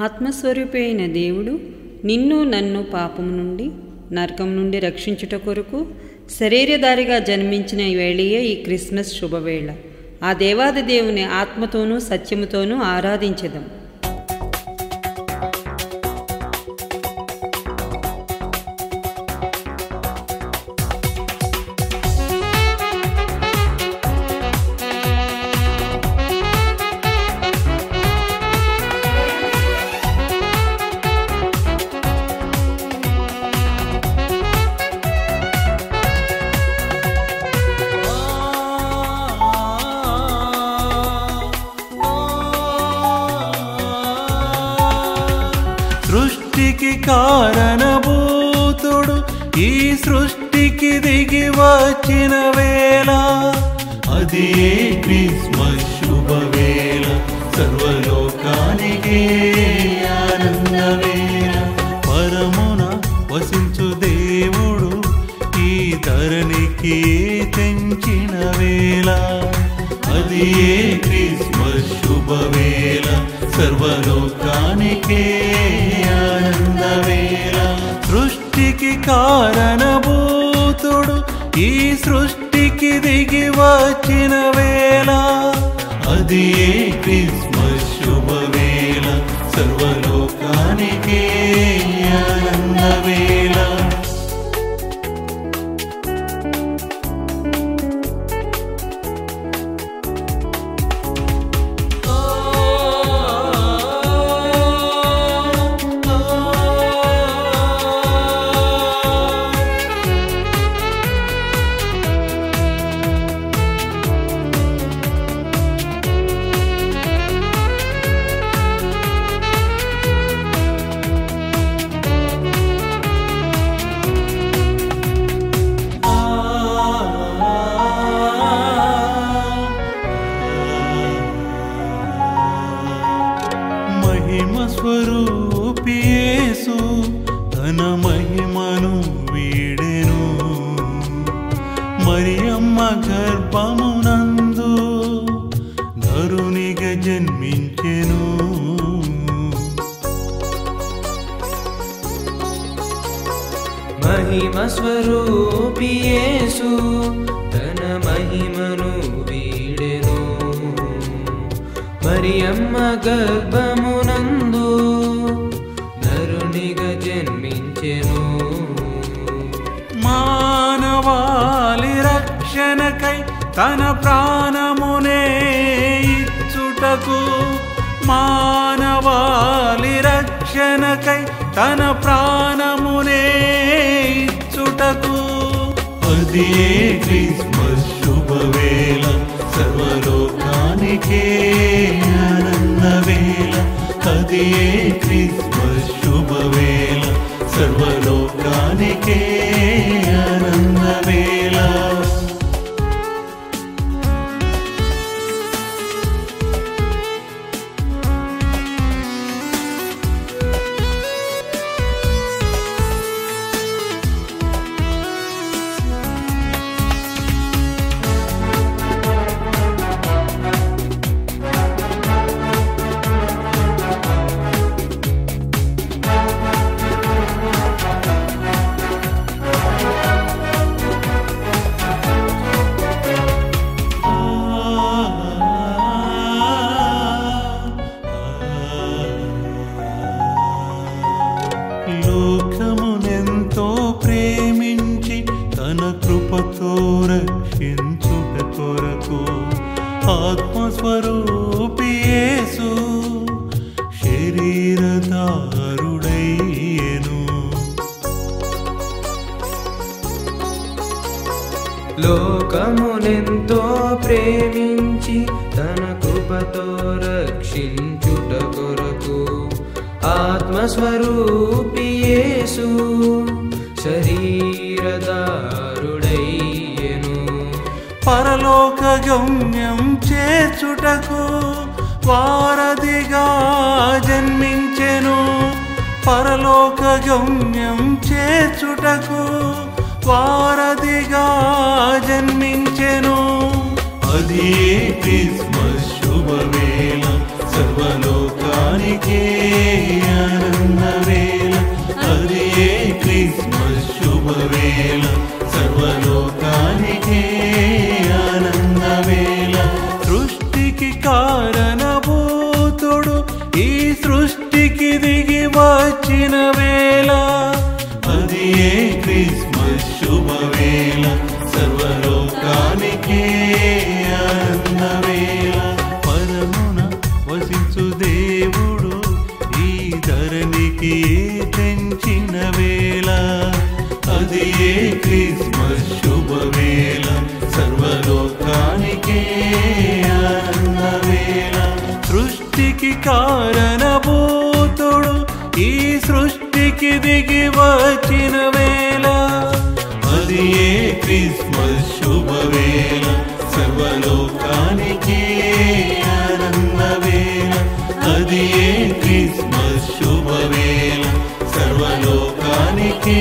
ఆత్మస్వరూపి అయిన దేవుడు నిన్ను నన్ను పాపము నుండి నరకం నుండి రక్షించుట కొరకు శరీరధారిగా జన్మించిన వేళయే ఈ క్రిస్మస్ శుభవేళ. ఆ దేవాది దేవుని ఆత్మతోనూ సత్యముతోనూ ఆరాధించెదం. సృష్టికి కారణభూతుడు ఈ సృష్టికి దిగి వచ్చిన వేళ, అది క్రిస్మస్ శుభవేళ, సర్వలోకానికి ఆనందవేళ. పరమున వసించు దేవుడు ఈ ధరణికి తెంచిన వేళ, అది క్రిస్మస్ శుభవేళ, సర్వలోకానికే ఆనందవేళ. సృష్టికి కారణభూతుడు ఈ సృష్టికి దిగి వచ్చిన వేళ, అది క్రిస్మస్ శుభవేళ, సర్వలోకానికే ఆనందవేళ. స్వరూపి యేసు తన మహిమను వీడెను, మరియమ్మ గర్భమునందు నరునిగా జన్మించెను. మహిమ స్వరూపి యేసు తన మహిమను వీడెను, మరియమ్మ గర్భమునందు నరునిగా జన్మించెను. మానవాళి రక్షణకై తన ప్రాణమునే ఇచ్చుటకు, మానవాళి రక్షణకై తన ప్రాణమునే ఇచ్చుటకు, అది క్రిస్మస్ శుభవేళ, సర్వలోకానికే ఆనందవేళ. అది క్రిస్మస్ శుభవేళ, సర్వలోకానికే ఆనందవేళ. లోకమునెంతో ప్రేమించి తన కృపతో రక్షించుట కొరకు ఆత్మస్వరూపి యేసు శరీరధారుడయ్యెను. లోకమునెంతో ప్రేమించి తన కృపతో రక్షించుట కొరకు ఆత్మస్వరూపి యేసు శరీరధారుడయ్యెను. పరలోక గమ్యం చేర్చుటకు వారధిగా జన్మించెను, పరలోక గమ్యం చేర్చుటకు వారధిగా జన్మించెను. అది క్రిస్మస్ శుభవేళ, సర్వలోకా సర్వలోకానికే ఆనందవేళ అది ఏ క్రిస్మస్ శుభవేళ సర్వలోకానికే ఆనందవేళ సృష్టికి కారణభూతుడు ఈ సృష్టికి దిగి వచ్చిన వేళ అది ఏ క్రిస్మస్ శుభవేళ సర్వలోకానికే ఆనందవేళ పరమున వసించు దేవుడు ఈ ధరణికి తెంచిన వేళ అది ఏ క్రిస్మస్ శుభవేళ సర్వలోకానికే ఆనందవేళ సృష్టికి కారణభూతుడు ఈ సృష్టికి దిగి వచ్చిన వేళ అది ఏ క్రిస్మస్ శుభవేళ సర్వలోకానికే ఆనందవేళ అది ఏ క్రిస్మస్ శుభవేళ సర్వలోకానికే